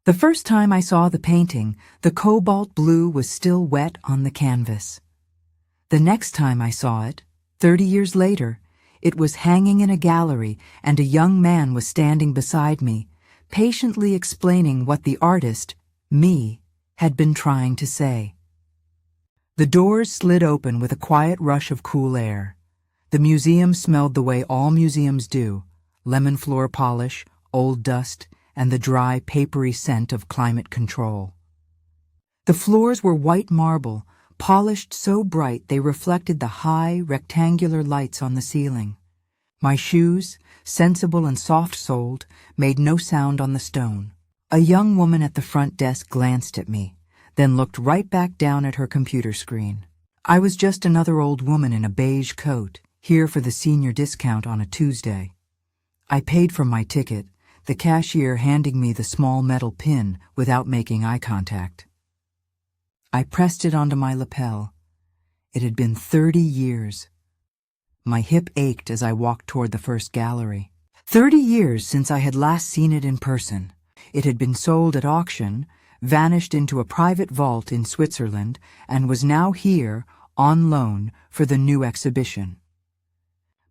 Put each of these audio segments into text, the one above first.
The first time I saw the painting, the cobalt blue was still wet on the canvas. The next time I saw it, 30 years later, it was hanging in a gallery and a young man was standing beside me, patiently explaining what the artist, me, had been trying to say. The doors slid open with a quiet rush of cool air. The museum smelled the way all museums do, lemon floor polish, old dust, and the dry, papery scent of climate control. The floors were white marble, polished so bright they reflected the high, rectangular lights on the ceiling. My shoes, sensible and soft-soled, made no sound on the stone. A young woman at the front desk glanced at me, then looked right back down at her computer screen. I was just another old woman in a beige coat, here for the senior discount on a Tuesday. I paid for my ticket, the cashier handing me the small metal pin without making eye contact. I pressed it onto my lapel. It had been 30 years. My hip ached as I walked toward the first gallery. 30 years since I had last seen it in person. It had been sold at auction, vanished into a private vault in Switzerland, and was now here, on loan, for the new exhibition.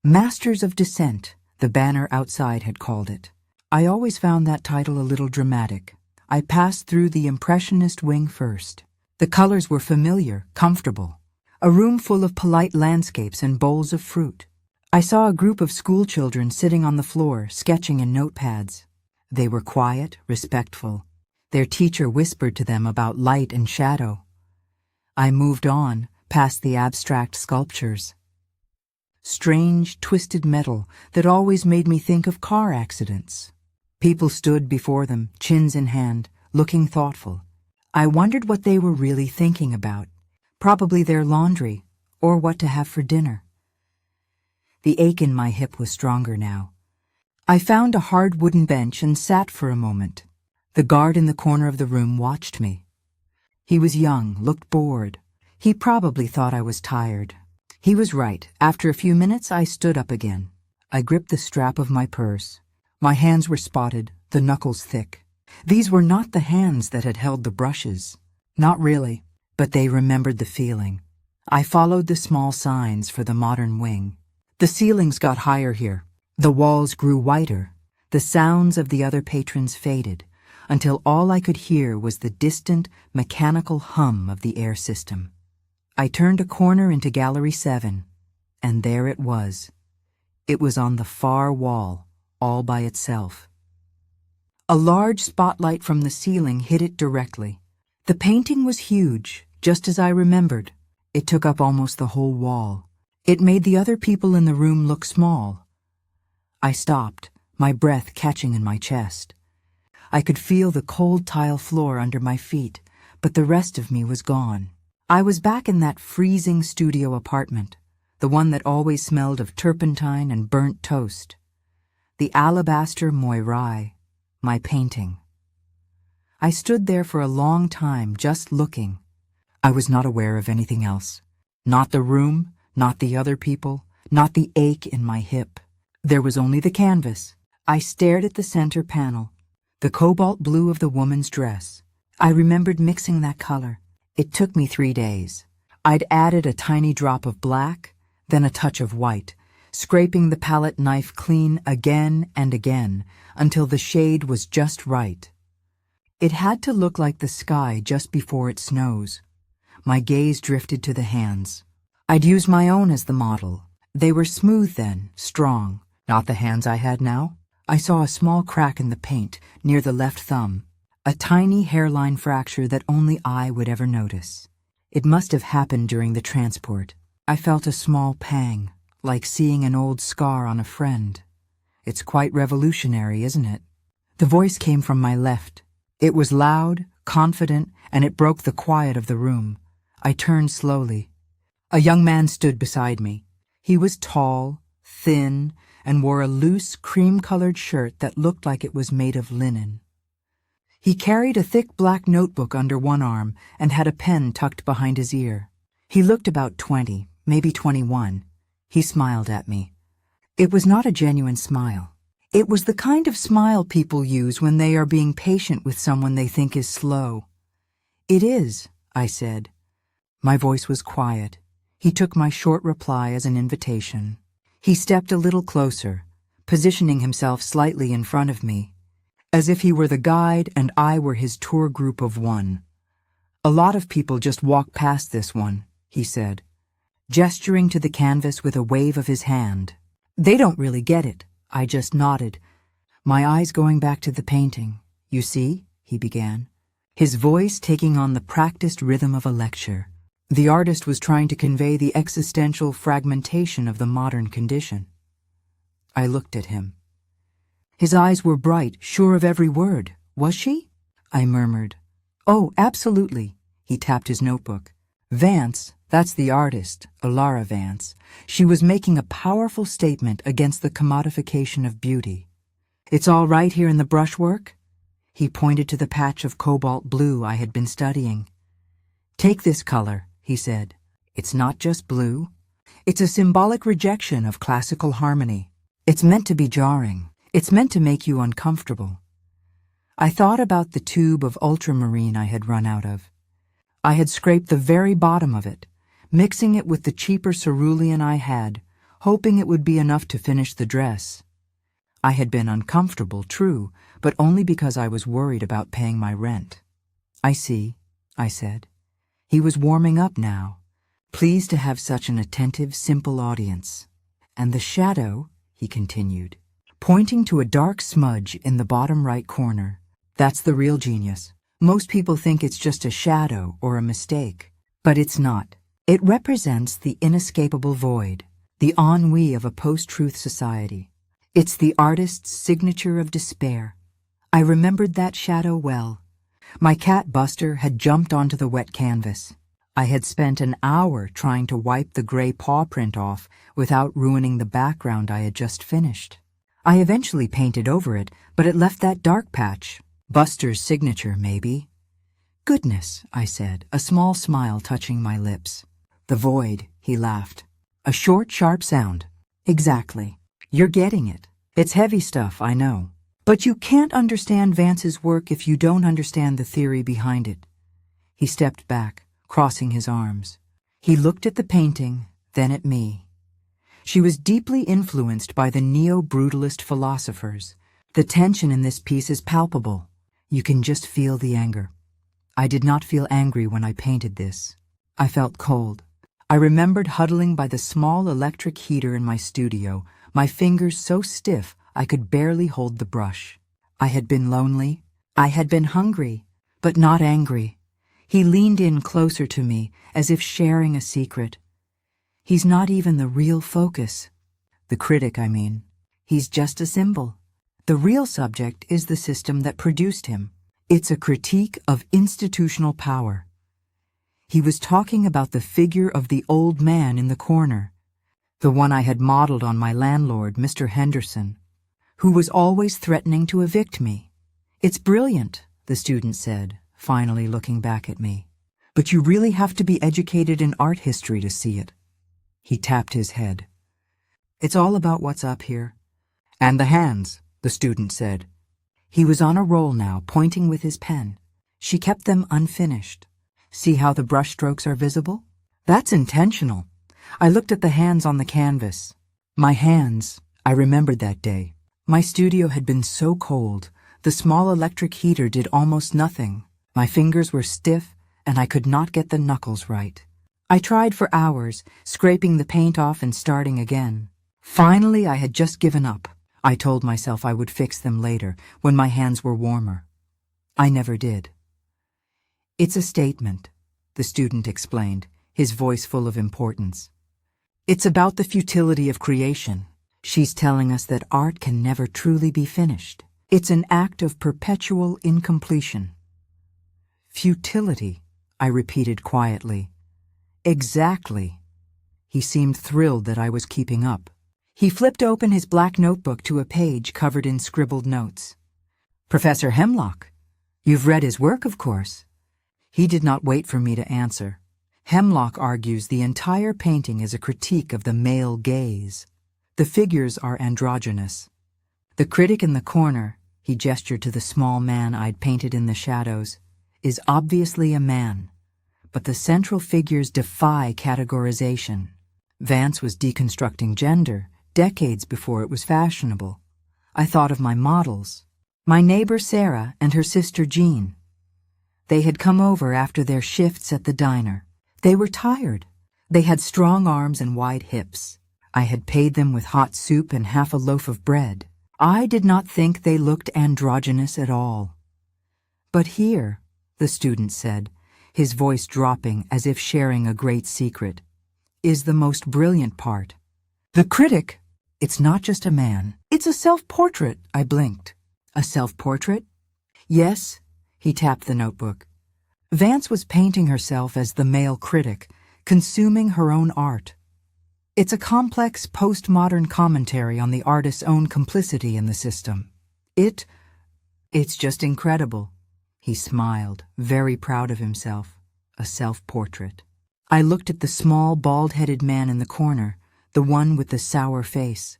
Masters of Dissent, the banner outside had called it. I always found that title a little dramatic. I passed through the Impressionist wing first. The colors were familiar, comfortable. A room full of polite landscapes and bowls of fruit. I saw a group of schoolchildren sitting on the floor, sketching in notepads. They were quiet, respectful. Their teacher whispered to them about light and shadow. I moved on, past the abstract sculptures. Strange, twisted metal that always made me think of car accidents. People stood before them, chins in hand, looking thoughtful. I wondered what they were really thinking about. Probably their laundry, or what to have for dinner. The ache in my hip was stronger now. I found a hard wooden bench and sat for a moment. The guard in the corner of the room watched me. He was young, looked bored. He probably thought I was tired. He was right. After a few minutes, I stood up again. I gripped the strap of my purse. My hands were spotted, the knuckles thick. These were not the hands that had held the brushes. Not really, but they remembered the feeling. I followed the small signs for the modern wing. The ceilings got higher here. The walls grew whiter. The sounds of the other patrons faded, until all I could hear was the distant, mechanical hum of the air system. I turned a corner into Gallery 7, and there it was. It was on the far wall, all by itself. A large spotlight from the ceiling hit it directly. The painting was huge, just as I remembered. It took up almost the whole wall. It made the other people in the room look small. I stopped, my breath catching in my chest. I could feel the cold tile floor under my feet, but the rest of me was gone. I was back in that freezing studio apartment, the one that always smelled of turpentine and burnt toast. The alabaster moirai, my painting. I stood there for a long time, just looking. I was not aware of anything else. Not the room, not the other people, not the ache in my hip. There was only the canvas. I stared at the center panel, the cobalt blue of the woman's dress. I remembered mixing that color. It took me 3 days. I'd added a tiny drop of black, then a touch of white, scraping the palette knife clean again and again until the shade was just right. It had to look like the sky just before it snows. My gaze drifted to the hands. I'd used my own as the model. They were smooth then, strong, not the hands I had now. I saw a small crack in the paint near the left thumb, a tiny hairline fracture that only I would ever notice. It must have happened during the transport. I felt a small pang, like seeing an old scar on a friend. It's quite revolutionary, isn't it? The voice came from my left. It was loud, confident, and it broke the quiet of the room. I turned slowly. A young man stood beside me. He was tall, thin, and wore a loose, cream-colored shirt that looked like it was made of linen. He carried a thick black notebook under one arm and had a pen tucked behind his ear. He looked about 20, maybe 21. He smiled at me. It was not a genuine smile. It was the kind of smile people use when they are being patient with someone they think is slow. "It is," I said. My voice was quiet. He took my short reply as an invitation. He stepped a little closer, positioning himself slightly in front of me, as if he were the guide and I were his tour group of one. "A lot of people just walk past this one," he said, gesturing to the canvas with a wave of his hand. "They don't really get it." I just nodded, my eyes going back to the painting. "You see," he began, his voice taking on the practiced rhythm of a lecture. The artist was trying to convey the existential fragmentation of the modern condition. I looked at him. His eyes were bright, sure of every word. "Was she?" I murmured. "Oh, absolutely." He tapped his notebook. "Vance, that's the artist, Alara Vance. She was making a powerful statement against the commodification of beauty. It's all right here in the brushwork?" He pointed to the patch of cobalt blue I had been studying. "Take this color," he said. "It's not just blue. It's a symbolic rejection of classical harmony. It's meant to be jarring. It's meant to make you uncomfortable." I thought about the tube of ultramarine I had run out of. I had scraped the very bottom of it, mixing it with the cheaper cerulean I had, hoping it would be enough to finish the dress. I had been uncomfortable, true, but only because I was worried about paying my rent. "I see," I said. He was warming up now, pleased to have such an attentive, simple audience. "And the shadow," he continued, pointing to a dark smudge in the bottom right corner. "That's the real genius. Most people think it's just a shadow or a mistake, but it's not. It represents the inescapable void, the ennui of a post-truth society. It's the artist's signature of despair." I remembered that shadow well. My cat Buster had jumped onto the wet canvas. I had spent an hour trying to wipe the gray paw print off without ruining the background I had just finished. I eventually painted over it, but it left that dark patch. Buster's signature, maybe. "Goodness," I said, a small smile touching my lips. "The void," he laughed. "A short, sharp sound." "Exactly. You're getting it. It's heavy stuff, I know. But you can't understand Vance's work if you don't understand the theory behind it." He stepped back, crossing his arms. He looked at the painting, then at me. She was deeply influenced by the neo-brutalist philosophers. The tension in this piece is palpable. You can just feel the anger. I did not feel angry when I painted this. I felt cold. I remembered huddling by the small electric heater in my studio, my fingers so stiff I could barely hold the brush. I had been lonely. I had been hungry, but not angry. He leaned in closer to me, as if sharing a secret. "He's not even the real focus. The critic, I mean. He's just a symbol. The real subject is the system that produced him. It's a critique of institutional power." He was talking about the figure of the old man in the corner, the one I had modeled on my landlord, Mr. Henderson, who was always threatening to evict me. "It's brilliant," the student said, finally looking back at me. "But you really have to be educated in art history to see it." He tapped his head. "It's all about what's up here." "And the hands," the student said. He was on a roll now, pointing with his pen. "She kept them unfinished. See how the brushstrokes are visible? That's intentional." I looked at the hands on the canvas. My hands, I remembered that day. My studio had been so cold, the small electric heater did almost nothing. My fingers were stiff, and I could not get the knuckles right. I tried for hours, scraping the paint off and starting again. Finally, I had just given up. I told myself I would fix them later, when my hands were warmer. I never did. "It's a statement," the student explained, his voice full of importance. "It's about the futility of creation. She's telling us that art can never truly be finished. It's an act of perpetual incompletion." "Futility," I repeated quietly. "Exactly." He seemed thrilled that I was keeping up. He flipped open his black notebook to a page covered in scribbled notes. "Professor Hemlock. You've read his work, of course." He did not wait for me to answer. Hemlock argues the entire painting is a critique of the male gaze. The figures are androgynous. The critic in the corner, he gestured to the small man I'd painted in the shadows, is obviously a man, but the central figures defy categorization. Vance was deconstructing gender decades before it was fashionable. I thought of my models, my neighbor Sarah and her sister Jean. They had come over after their shifts at the diner. They were tired. They had strong arms and wide hips. I had paid them with hot soup and half a loaf of bread. I did not think they looked androgynous at all. But here, the student said, his voice dropping as if sharing a great secret, is the most brilliant part. The critic, it's not just a man. It's a self-portrait, I blinked. A self-portrait? Yes, he tapped the notebook. Vance was painting herself as the male critic, consuming her own art. It's a complex postmodern commentary on the artist's own complicity in the system. It's just incredible. He smiled, very proud of himself. A self-portrait. I looked at the small, bald-headed man in the corner, the one with the sour face.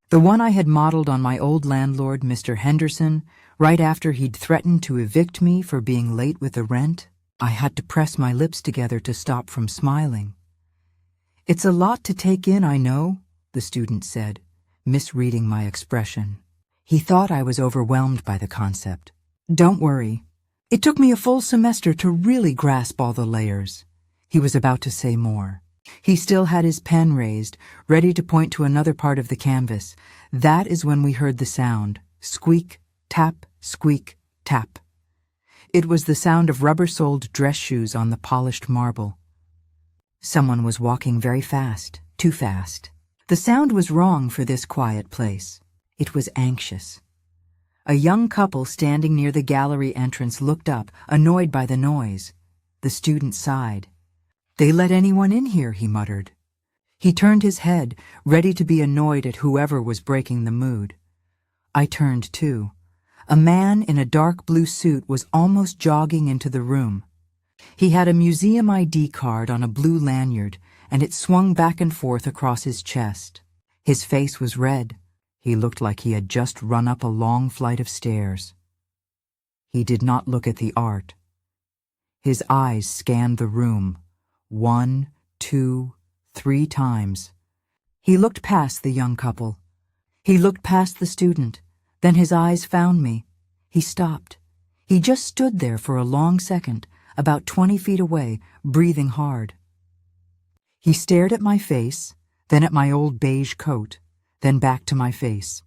The one I had modeled on my old landlord, Mr. Henderson, right after he'd threatened to evict me for being late with the rent. I had to press my lips together to stop from smiling. It's a lot to take in, I know, the student said, misreading my expression. He thought I was overwhelmed by the concept. Don't worry. It took me a full semester to really grasp all the layers. He was about to say more. He still had his pen raised, ready to point to another part of the canvas. That is when we heard the sound. Squeak, tap, squeak, tap. It was the sound of rubber-soled dress shoes on the polished marble. Someone was walking very fast, too fast. The sound was wrong for this quiet place. It was anxious. A young couple standing near the gallery entrance looked up, annoyed by the noise. The student sighed. They let anyone in here, he muttered. He turned his head, ready to be annoyed at whoever was breaking the mood. I turned too. A man in a dark blue suit was almost jogging into the room. He had a museum ID card on a blue lanyard, and it swung back and forth across his chest. His face was red. He looked like he had just run up a long flight of stairs. He did not look at the art. His eyes scanned the room, 1, 2, 3 times. He looked past the young couple. He looked past the student. Then his eyes found me. He stopped. He just stood there for a long second, about 20 feet away, breathing hard. He stared at my face, then at my old beige coat, then back to my face.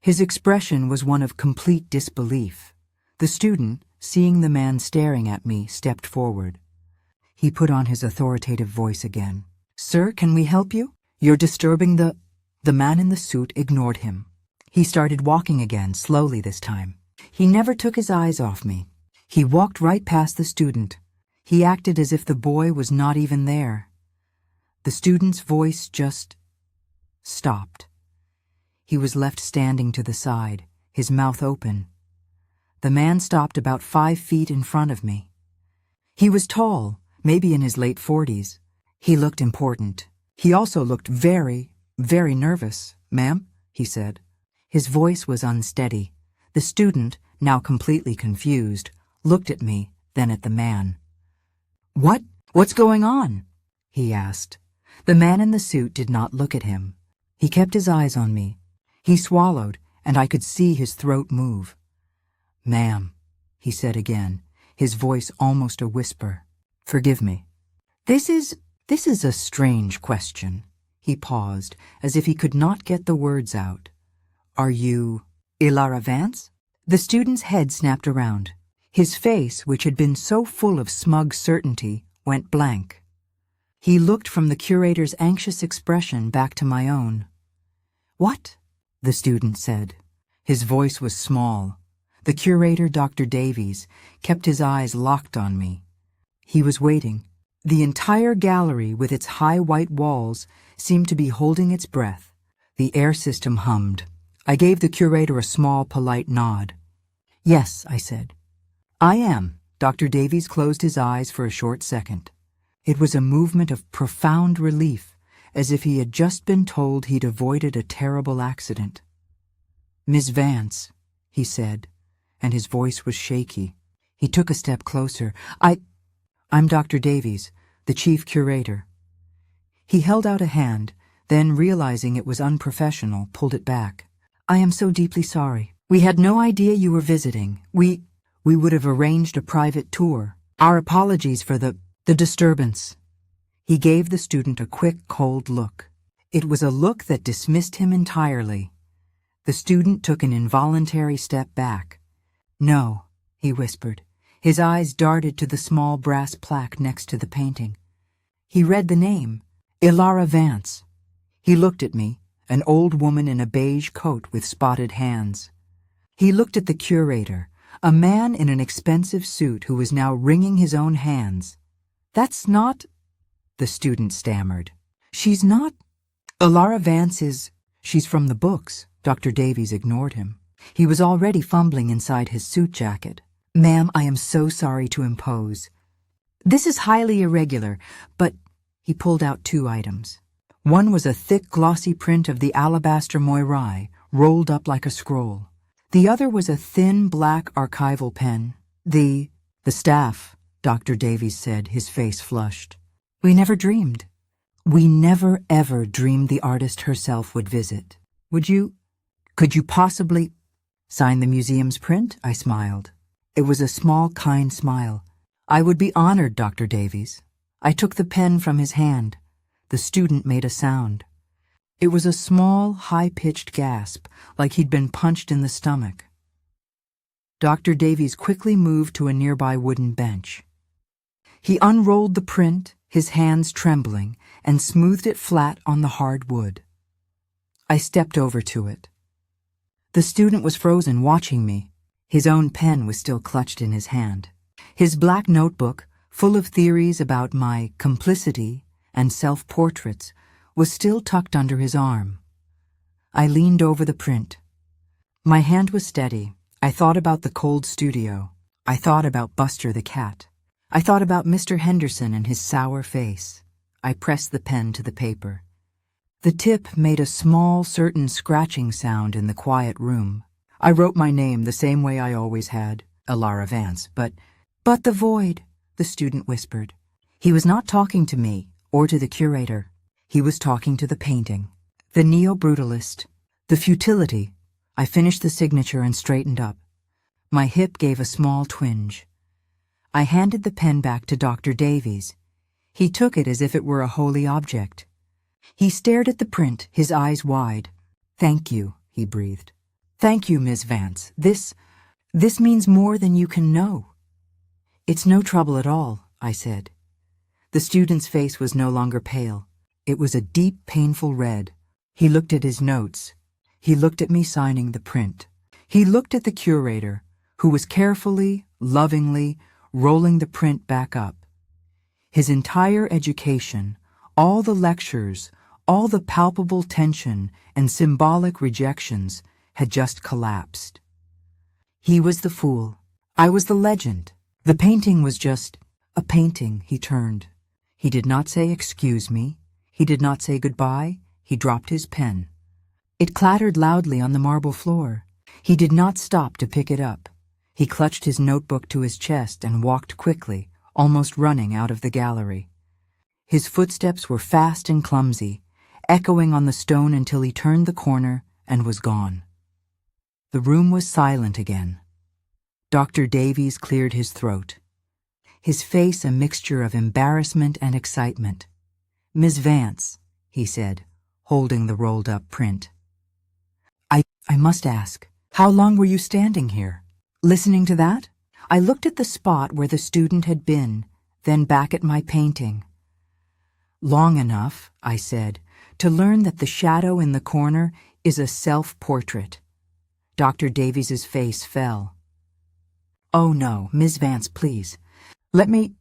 His expression was one of complete disbelief. The student, seeing the man staring at me, stepped forward. He put on his authoritative voice again. "Sir, can we help you? You're disturbing the—" The man in the suit ignored him. He started walking again, slowly this time. He never took his eyes off me. He walked right past the student. He acted as if the boy was not even there. The student's voice just stopped. He was left standing to the side, his mouth open. The man stopped about 5 feet in front of me. He was tall, maybe in his late 40s. He looked important. He also looked very, very nervous. "Ma'am," he said. His voice was unsteady. The student, now completely confused, looked at me, then at the man. What's going on?" he asked. The man in the suit did not look at him. He kept his eyes on me. He swallowed, and I could see his throat move. "Ma'am," he said again, his voice almost a whisper. "Forgive me. This is a strange question." He paused, as if he could not get the words out. "Are you Ilara Vance?" The student's head snapped around. His face, which had been so full of smug certainty, went blank. He looked from the curator's anxious expression back to my own. "What?" the student said. His voice was small. The curator, Dr. Davies, kept his eyes locked on me. He was waiting. The entire gallery, with its high white walls, seemed to be holding its breath. The air system hummed. I gave the curator a small, polite nod. "Yes," I said. "I am." Dr. Davies closed his eyes for a short second. It was a movement of profound relief, as if he had just been told he'd avoided a terrible accident. Miss Vance, he said, and his voice was shaky. He took a step closer. I'm Dr. Davies, the chief curator. He held out a hand, then, realizing it was unprofessional, pulled it back. I am so deeply sorry. We had no idea you were visiting. We would have arranged a private tour. Our apologies for the disturbance. He gave the student a quick, cold look. It was a look that dismissed him entirely. The student took an involuntary step back. No, he whispered. His eyes darted to the small brass plaque next to the painting. He read the name, Ilara Vance. He looked at me, an old woman in a beige coat with spotted hands. He looked at the curator, a man in an expensive suit who was now wringing his own hands. That's not... The student stammered. She's not... Ilara Vance is... She's from the books. Dr. Davies ignored him. He was already fumbling inside his suit jacket. Ma'am, I am so sorry to impose. This is highly irregular, but... He pulled out 2 items. One was a thick, glossy print of the alabaster moirai, rolled up like a scroll. The other was a thin, black archival pen. The staff, Dr. Davies said, his face flushed. We never dreamed. We never, ever dreamed the artist herself would visit. Could you possibly sign the museum's print? I smiled. It was a small, kind smile. I would be honored, Dr. Davies. I took the pen from his hand. The student made a sound. It was a small, high-pitched gasp, like he'd been punched in the stomach. Dr. Davies quickly moved to a nearby wooden bench. He unrolled the print, his hands trembling, and smoothed it flat on the hard wood. I stepped over to it. The student was frozen, watching me. His own pen was still clutched in his hand. His black notebook, full of theories about my complicity and self-portraits, was still tucked under his arm. I leaned over the print. My hand was steady. I thought about the cold studio. I thought about Buster the cat. I thought about Mr. Henderson and his sour face. I pressed the pen to the paper. The tip made a small, certain scratching sound in the quiet room. I wrote my name the same way I always had, Ilara Vance, but the void, the student whispered. He was not talking to me or to the curator. He was talking to the painting, the neo-brutalist, the futility. I finished the signature and straightened up. My hip gave a small twinge. I handed the pen back to Dr. Davies. He took it as if it were a holy object. He stared at the print, his eyes wide. Thank you, he breathed. Thank you, Miss Vance. This means more than you can know. It's no trouble at all, I said. The student's face was no longer pale. It was a deep, painful red. He looked at his notes. He looked at me signing the print. He looked at the curator, who was carefully, lovingly, rolling the print back up. His entire education, all the lectures, all the palpable tension and symbolic rejections had just collapsed. He was the fool. I was the legend. The painting was just a painting. He turned. He did not say excuse me. He did not say goodbye. He dropped his pen. It clattered loudly on the marble floor. He did not stop to pick it up. He clutched his notebook to his chest and walked quickly, almost running out of the gallery. His footsteps were fast and clumsy, echoing on the stone until he turned the corner and was gone. The room was silent again. Dr. Davies cleared his throat. His face a mixture of embarrassment and excitement. Miss Vance, he said, holding the rolled-up print. I must ask, how long were you standing here? Listening to that? I looked at the spot where the student had been, then back at my painting. Long enough, I said, to learn that the shadow in the corner is a self-portrait. Dr. Davies's face fell. Oh no, Miss Vance, please. Let me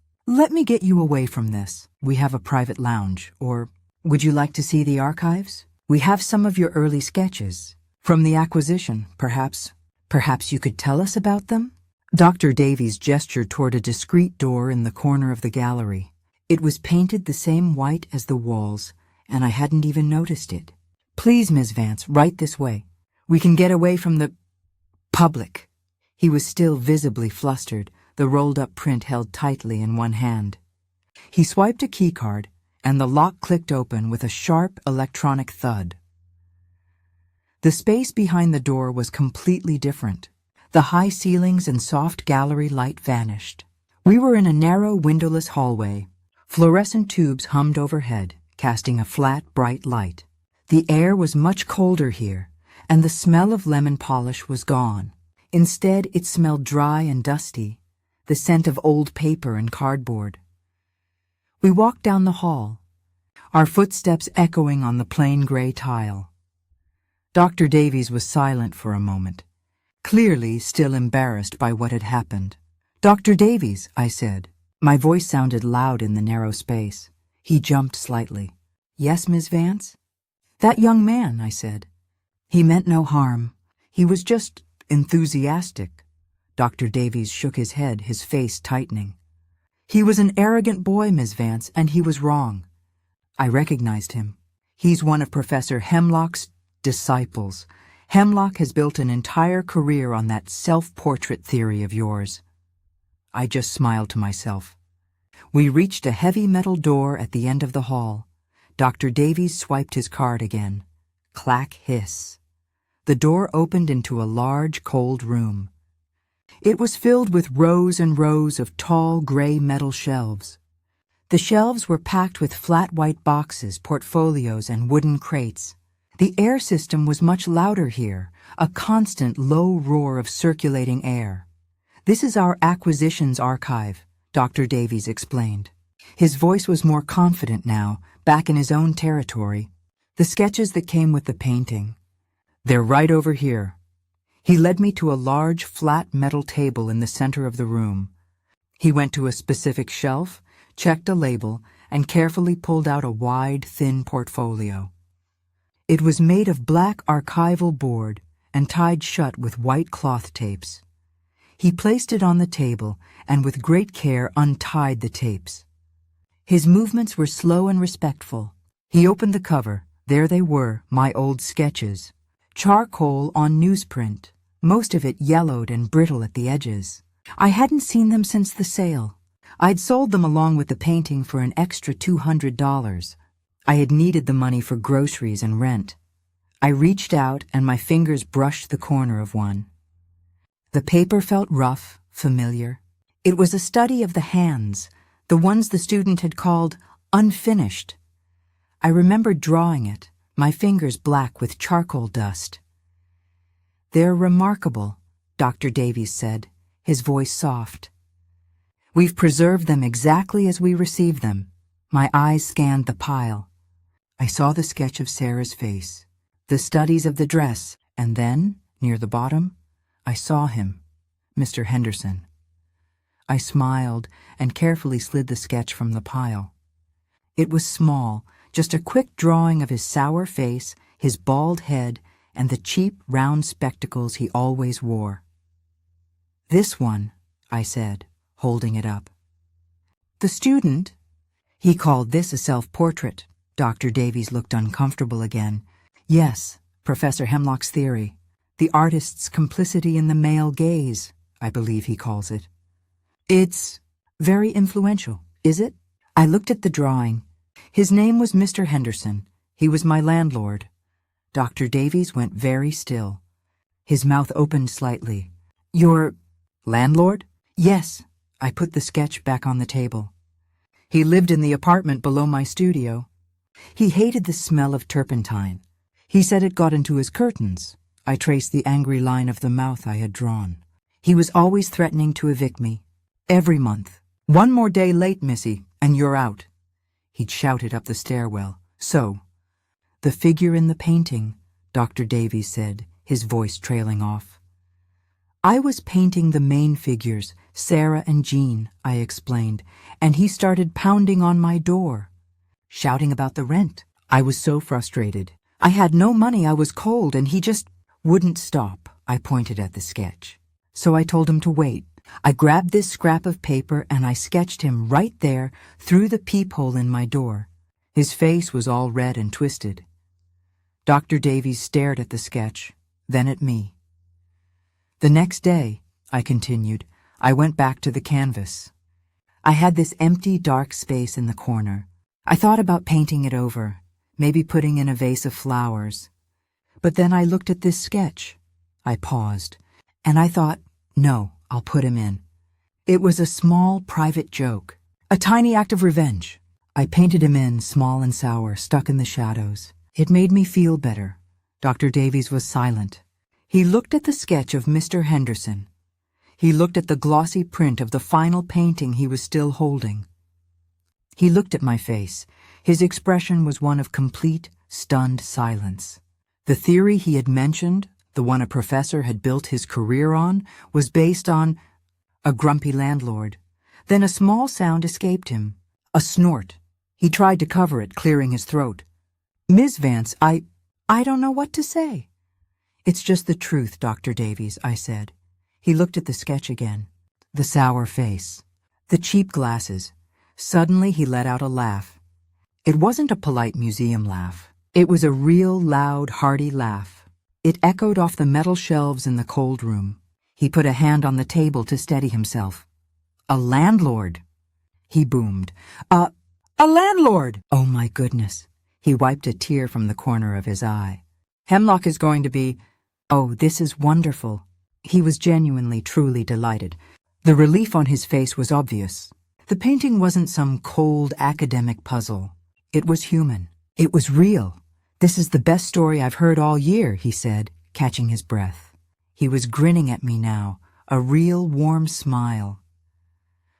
get you away from this. We have a private lounge, or would you like to see the archives? We have some of your early sketches. From the acquisition, perhaps you could tell us about them? Dr. Davies gestured toward a discreet door in the corner of the gallery. It was painted the same white as the walls, and I hadn't even noticed it. Please, Miss Vance, right this way. We can get away from the public. He was still visibly flustered, the rolled-up print held tightly in one hand. He swiped a keycard, and the lock clicked open with a sharp electronic thud. The space behind the door was completely different. The high ceilings and soft gallery light vanished. We were in a narrow, windowless hallway. Fluorescent tubes hummed overhead, casting a flat, bright light. The air was much colder here, and the smell of lemon polish was gone. Instead, it smelled dry and dusty, the scent of old paper and cardboard. We walked down the hall, our footsteps echoing on the plain gray tile. Dr. Davies was silent for a moment, clearly still embarrassed by what had happened. "Dr. Davies," I said. My voice sounded loud in the narrow space. He jumped slightly. "Yes, Miss Vance?" "That young man," I said. "He meant no harm. He was just enthusiastic." Dr. Davies shook his head, his face tightening. "He was an arrogant boy, Miss Vance, and he was wrong." I recognized him. He's one of Professor Hemlock's disciples. Hemlock has built an entire career on that self-portrait theory of yours. I just smiled to myself. We reached a heavy metal door at the end of the hall. Dr. Davies swiped his card again. Clack hiss. The door opened into a large, cold room. It was filled with rows and rows of tall, gray metal shelves. The shelves were packed with flat white boxes, portfolios, and wooden crates. The air system was much louder here, a constant low roar of circulating air. "This is our acquisitions archive," Dr. Davies explained. His voice was more confident now, back in his own territory. "The sketches that came with the painting. They're right over here." He led me to a large, flat metal table in the center of the room. He went to a specific shelf, checked a label, and carefully pulled out a wide, thin portfolio. It was made of black archival board and tied shut with white cloth tapes. He placed it on the table and with great care untied the tapes. His movements were slow and respectful. He opened the cover. There they were, my old sketches. Charcoal on newsprint, most of it yellowed and brittle at the edges. I hadn't seen them since the sale. I'd sold them along with the painting for an extra $200. I had needed the money for groceries and rent. I reached out and my fingers brushed the corner of one. The paper felt rough, familiar. It was a study of the hands, the ones the student had called unfinished. I remembered drawing it, my fingers black with charcoal dust. "They're remarkable," Dr. Davies said, his voice soft. "We've preserved them exactly as we received them." My eyes scanned the pile. I saw the sketch of Sarah's face, the studies of the dress, and then, near the bottom, I saw him, Mr. Henderson. I smiled and carefully slid the sketch from the pile. It was small, just a quick drawing of his sour face, his bald head, and the cheap, round spectacles he always wore. "This one," I said, holding it up. "The student?" He called this a self-portrait. Dr. Davies looked uncomfortable again. "Yes, Professor Hemlock's theory. The artist's complicity in the male gaze, I believe he calls it. It's very influential, is it?" I looked at the drawing. His name was Mr. Henderson. He was my landlord. Dr. Davies went very still. His mouth opened slightly. "Your landlord?" "Yes." I put the sketch back on the table. "He lived in the apartment below my studio. He hated the smell of turpentine. He said it got into his curtains." I traced the angry line of the mouth I had drawn. "He was always threatening to evict me. Every month. 'One more day late, missy, and you're out.' He'd shouted up the stairwell. So, the figure in the painting," Dr. Davies said, his voice trailing off. "I was painting the main figures, Sarah and Jean," I explained, "and he started pounding on my door, shouting about the rent. I was so frustrated. I had no money, I was cold, and he just wouldn't stop." I pointed at the sketch. "So I told him to wait. I grabbed this scrap of paper and I sketched him right there through the peephole in my door. His face was all red and twisted." Dr. Davies stared at the sketch, then at me. The next day, I continued, I went back to the canvas. I had this empty, dark space in the corner. I thought about painting it over, maybe putting in a vase of flowers. But then I looked at this sketch. I paused, and I thought, no, I'll put him in. It was a small, private joke, a tiny act of revenge. I painted him in, small and sour, stuck in the shadows. It made me feel better. Dr. Davies was silent. He looked at the sketch of Mr. Henderson. He looked at the glossy print of the final painting he was still holding. He looked at my face. His expression was one of complete, stunned silence. The theory he had mentioned, the one a professor had built his career on, was based on a grumpy landlord. Then a small sound escaped him. A snort. He tried to cover it, clearing his throat. Ms. Vance, I don't know what to say. It's just the truth, Dr. Davies, I said. He looked at the sketch again. The sour face. The cheap glasses. Suddenly he let out a laugh. It wasn't a polite museum laugh. It was a real, loud, hearty laugh. It echoed off the metal shelves in the cold room. He put a hand on the table to steady himself. A landlord, he boomed. A landlord! Oh my goodness. He wiped a tear from the corner of his eye. Hemlock is going to be... Oh, this is wonderful. He was genuinely, truly delighted. The relief on his face was obvious. The painting wasn't some cold academic puzzle. It was human. It was real. This is the best story I've heard all year, he said, catching his breath. He was grinning at me now, a real warm smile.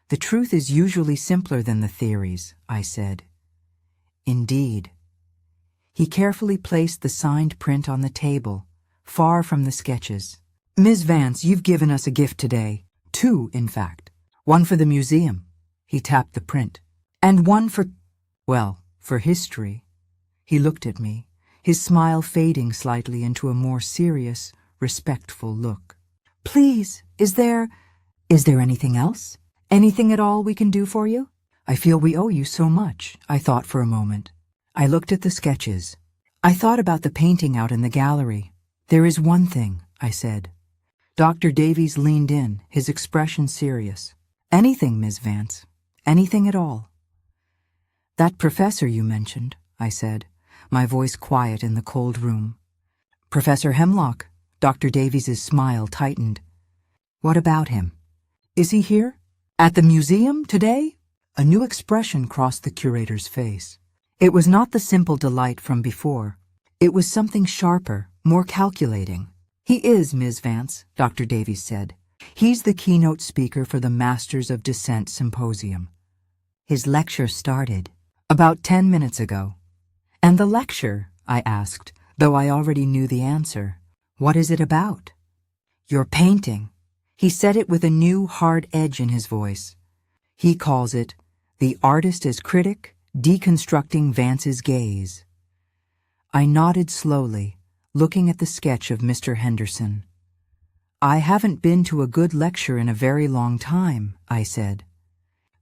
The truth is usually simpler than the theories, I said. Indeed. He carefully placed the signed print on the table, far from the sketches. Ms. Vance, you've given us a gift today. 2, in fact. One for the museum. He tapped the print. And one for, well, for history. He looked at me, his smile fading slightly into a more serious, respectful look. Please, is there anything else? Anything at all we can do for you? I feel we owe you so much, I thought for a moment. I looked at the sketches. I thought about the painting out in the gallery. There is one thing, I said. Dr. Davies leaned in, his expression serious. Anything, Ms. Vance. Anything at all. That professor you mentioned, I said, my voice quiet in the cold room. Professor Hemlock. Dr. Davies's smile tightened. What about him? Is he here? At the museum today? A new expression crossed the curator's face. It was not the simple delight from before. It was something sharper, more calculating. He is, Ms. Vance, Dr. Davies said. He's the keynote speaker for the Masters of Dissent Symposium. His lecture started about 10 minutes ago. And the lecture, I asked, though I already knew the answer. What is it about? Your painting. He said it with a new, hard edge in his voice. He calls it, The Artist as Critic, Deconstructing Vance's Gaze. I nodded slowly, looking at the sketch of Mr. Henderson. I haven't been to a good lecture in a very long time, I said.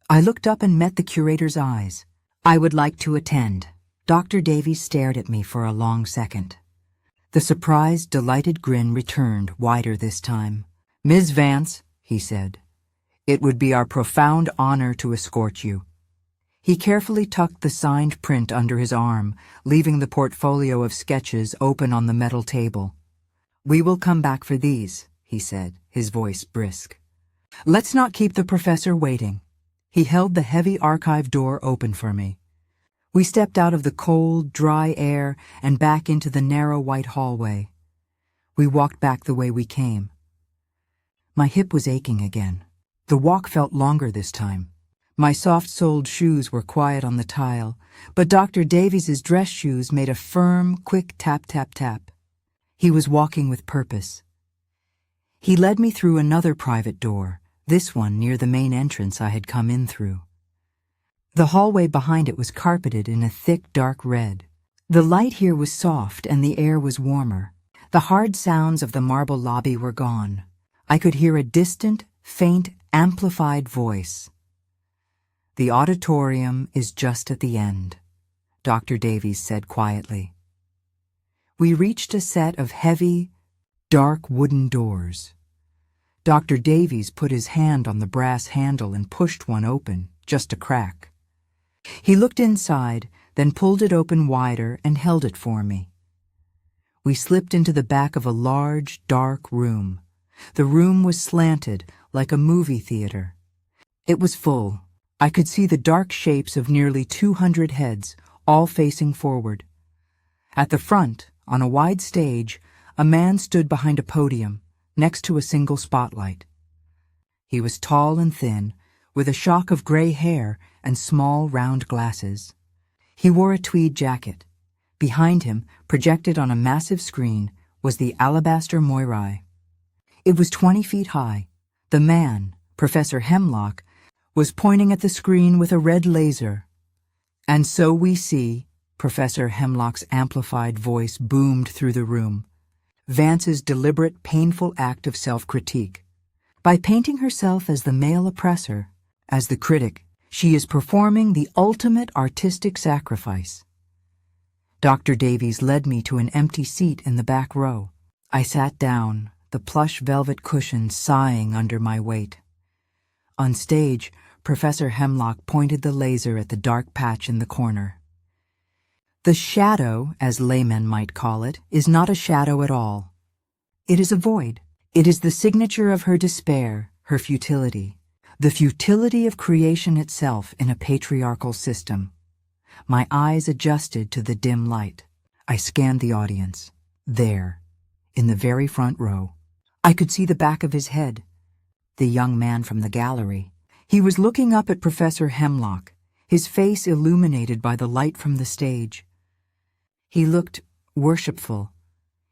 I looked up and met the curator's eyes. I would like to attend. Dr. Davies stared at me for a long second. The surprised, delighted grin returned, wider this time. Ms. Vance, he said, it would be our profound honor to escort you. He carefully tucked the signed print under his arm, leaving the portfolio of sketches open on the metal table. We will come back for these, he said, his voice brisk. Let's not keep the professor waiting. He held the heavy archive door open for me. We stepped out of the cold, dry air and back into the narrow white hallway. We walked back the way we came. My hip was aching again. The walk felt longer this time. My soft-soled shoes were quiet on the tile, but Dr. Davies's dress shoes made a firm, quick tap-tap-tap. He was walking with purpose. He led me through another private door, this one near the main entrance I had come in through. The hallway behind it was carpeted in a thick, dark red. The light here was soft and the air was warmer. The hard sounds of the marble lobby were gone. I could hear a distant, faint, amplified voice. The auditorium is just at the end, Dr. Davies said quietly. We reached a set of heavy, dark wooden doors. Dr. Davies put his hand on the brass handle and pushed one open, just a crack. He looked inside, then pulled it open wider and held it for me. We slipped into the back of a large, dark room. The room was slanted, like a movie theater. It was full. I could see the dark shapes of nearly 200 heads, all facing forward. At the front, on a wide stage, a man stood behind a podium, next to a single spotlight. He was tall and thin, with a shock of gray hair and small, round glasses. He wore a tweed jacket. Behind him, projected on a massive screen, was the alabaster moirai. It was 20 feet high. The man, Professor Hemlock, was pointing at the screen with a red laser. And so we see, Professor Hemlock's amplified voice boomed through the room, Vance's deliberate, painful act of self-critique. By painting herself as the male oppressor, as the critic, she is performing the ultimate artistic sacrifice. Dr. Davies led me to an empty seat in the back row. I sat down, the plush velvet cushion sighing under my weight. On stage, Professor Hemlock pointed the laser at the dark patch in the corner. The shadow, as laymen might call it, is not a shadow at all. It is a void. It is the signature of her despair, her futility, the futility of creation itself in a patriarchal system. My eyes adjusted to the dim light. I scanned the audience. There, in the very front row, I could see the back of his head. The young man from the gallery. He was looking up at Professor Hemlock, his face illuminated by the light from the stage. He looked worshipful.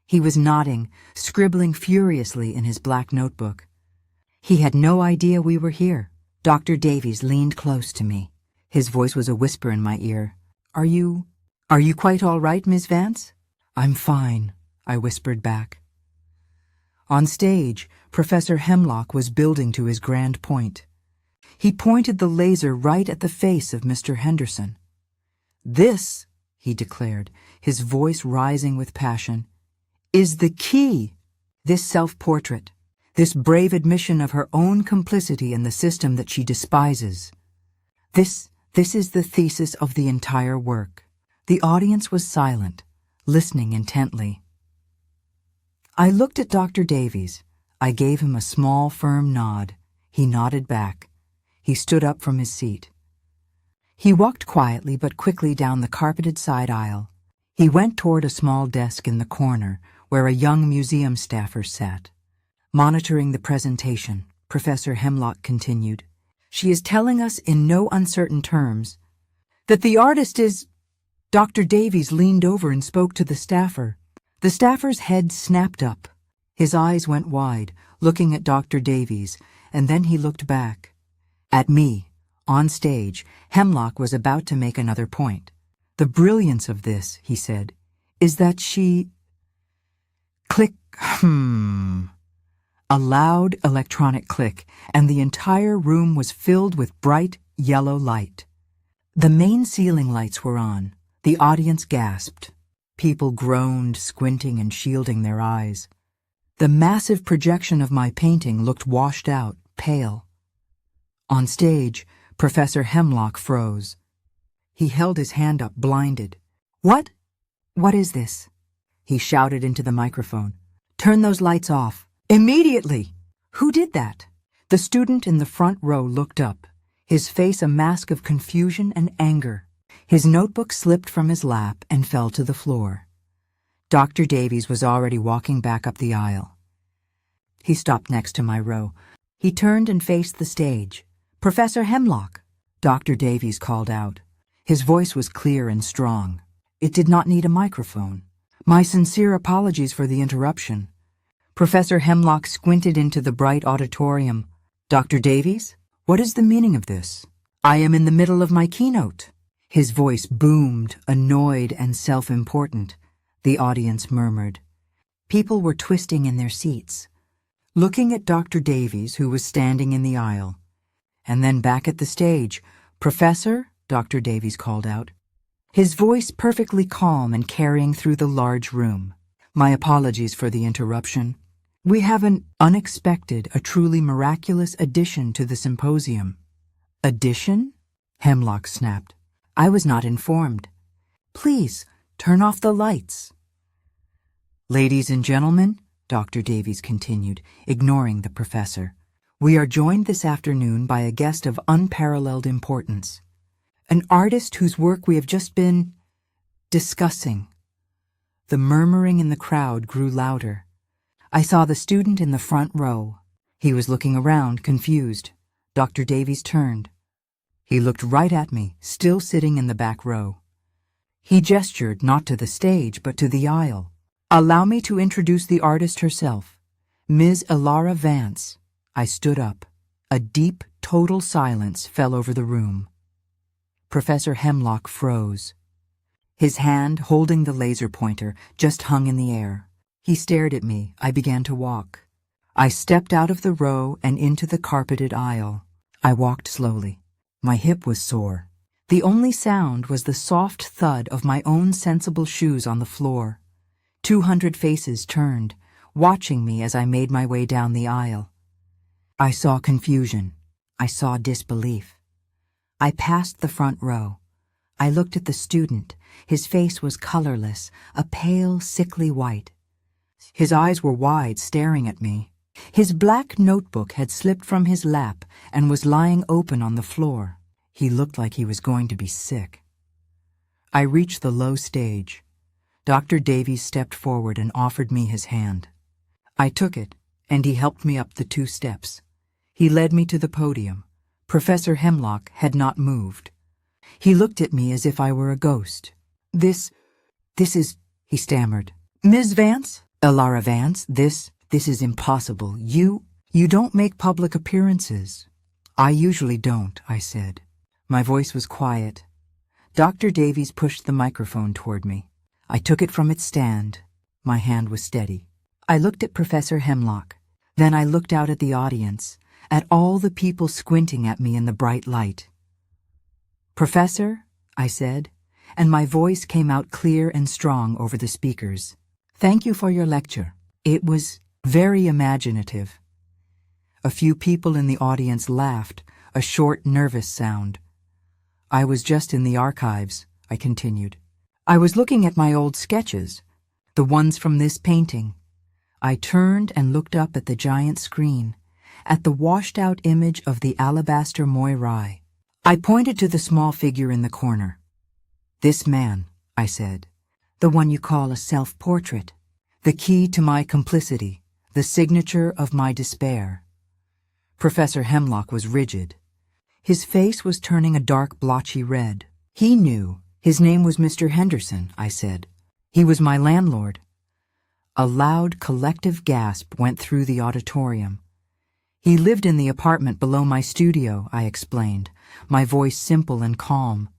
He was nodding, scribbling furiously in his black notebook. He had no idea we were here. Dr. Davies leaned close to me. His voice was a whisper in my ear. Are you quite all right, Miss Vance?" "I'm fine," I whispered back. On stage, Professor Hemlock was building to his grand point. He pointed the laser right at the face of Mr. Henderson. "This," he declared, his voice rising with passion, "is the key. This self-portrait, this brave admission of her own complicity in the system that she despises. This is the thesis of the entire work." The audience was silent, listening intently. I looked at Dr. Davies. I gave him a small, firm nod. He nodded back. He stood up from his seat. He walked quietly but quickly down the carpeted side aisle. He went toward a small desk in the corner where a young museum staffer sat. Monitoring the presentation, Professor Hemlock continued, "She is telling us in no uncertain terms that the artist is—" Dr. Davies leaned over and spoke to the staffer. The staffer's head snapped up. His eyes went wide, looking at Dr. Davies, and then he looked back. At me. On stage, Hemlock was about to make another point. "The brilliance of this," he said, "is that she—" Click, A loud electronic click, and the entire room was filled with bright yellow light. The main ceiling lights were on. The audience gasped. People groaned, squinting and shielding their eyes. The massive projection of my painting looked washed out, pale. On stage, Professor Hemlock froze. He held his hand up, blinded. What is this?" he shouted into the microphone. "Turn those lights off. Immediately!" "Who did that?" The student in the front row looked up, his face a mask of confusion and anger. His notebook slipped from his lap and fell to the floor. Dr. Davies was already walking back up the aisle. He stopped next to my row. He turned and faced the stage. "Professor Hemlock," Dr. Davies called out. His voice was clear and strong. It did not need a microphone. "My sincere apologies for the interruption." Professor Hemlock squinted into the bright auditorium. "Dr. Davies, what is the meaning of this? I am in the middle of my keynote." His voice boomed, annoyed and self-important. The audience murmured. People were twisting in their seats, looking at Dr. Davies, who was standing in the aisle. And then back at the stage, "Professor," Dr. Davies called out, his voice perfectly calm and carrying through the large room. "My apologies for the interruption. We have an unexpected, a truly miraculous addition to the symposium. Addition? Hemlock snapped. I was not informed. Please, turn off the lights. Ladies and gentlemen, Dr. Davies continued, ignoring the professor, we are joined this afternoon by a guest of unparalleled importance. An artist whose work we have just been discussing. The murmuring in the crowd grew louder. I saw the student in the front row. He was looking around, confused. Dr. Davies turned. He looked right at me, still sitting in the back row. He gestured not to the stage, but to the aisle. Allow me to introduce the artist herself, Ms. Elara Vance. I stood up. A deep, total silence fell over the room. Professor Hemlock froze. His hand, holding the laser pointer, just hung in the air. He stared at me. I began to walk. I stepped out of the row and into the carpeted aisle. I walked slowly. My hip was sore. The only sound was the soft thud of my own sensible shoes on the floor. 200 faces turned, watching me as I made my way down the aisle. I saw confusion. I saw disbelief. I passed the front row. I looked at the student. His face was colorless, a pale, sickly white. His eyes were wide, staring at me. His black notebook had slipped from his lap and was lying open on the floor. He looked like he was going to be sick. I reached the low stage. Dr. Davies stepped forward and offered me his hand. I took it, and he helped me up the 2 steps. He led me to the podium. Professor Hemlock had not moved. He looked at me as if I were a ghost. This is, he stammered. Ms. Vance? Elara Vance, this is impossible. You don't make public appearances. I usually don't, I said. My voice was quiet. Dr. Davies pushed the microphone toward me. I took it from its stand. My hand was steady. I looked at Professor Hemlock. Then I looked out at the audience, at all the people squinting at me in the bright light. Professor, I said, and my voice came out clear and strong over the speakers. Thank you for your lecture. It was very imaginative. A few people in the audience laughed, a short, nervous sound. I was just in the archives, I continued. I was looking at my old sketches, the ones from this painting. I turned and looked up at the giant screen, at the washed-out image of the alabaster Moirai. I pointed to the small figure in the corner. This man, I said, the one you call a self-portrait, the key to my complicity, the signature of my despair. Professor Hemlock was rigid. His face was turning a dark, blotchy red. He knew. His name was Mr. Henderson, I said. He was my landlord. A loud, collective gasp went through the auditorium. He lived in the apartment below my studio, I explained, my voice simple and calm.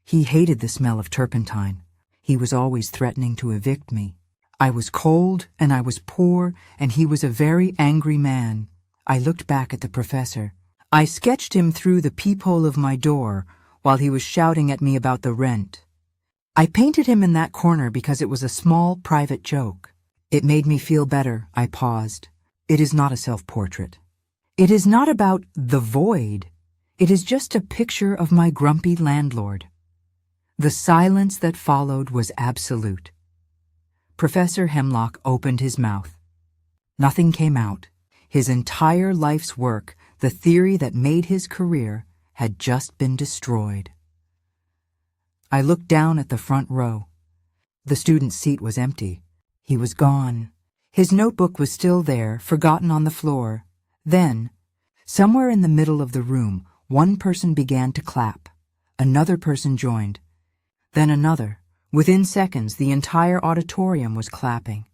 He hated the smell of turpentine. He was always threatening to evict me. I was cold, and I was poor, and he was a very angry man. I looked back at the professor. I sketched him through the peephole of my door while he was shouting at me about the rent. I painted him in that corner because it was a small, private joke. It made me feel better. I paused. It is not a self-portrait. It is not about the void. It is just a picture of my grumpy landlord. The silence that followed was absolute. Professor Hemlock opened his mouth. Nothing came out. His entire life's work, the theory that made his career, had just been destroyed. I looked down at the front row. The student's seat was empty. He was gone. His notebook was still there, forgotten on the floor. Then, somewhere in the middle of the room, one person began to clap. Another person joined. Then another. Within seconds, the entire auditorium was clapping.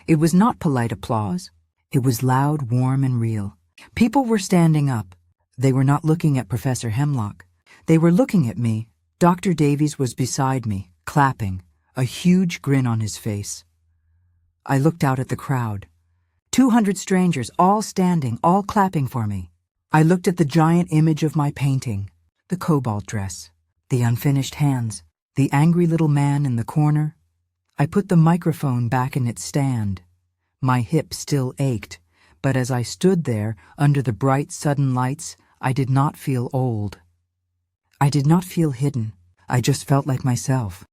It was not polite applause. It was loud, warm, and real. People were standing up. They were not looking at Professor Hemlock. They were looking at me. Dr. Davies was beside me, clapping, a huge grin on his face. I looked out at the crowd. 200 strangers, all standing, all clapping for me. I looked at the giant image of my painting, the cobalt dress, the unfinished hands, the angry little man in the corner. I put the microphone back in its stand. My hip still ached, but as I stood there under the bright sudden lights, I did not feel old. I did not feel hidden. I just felt like myself.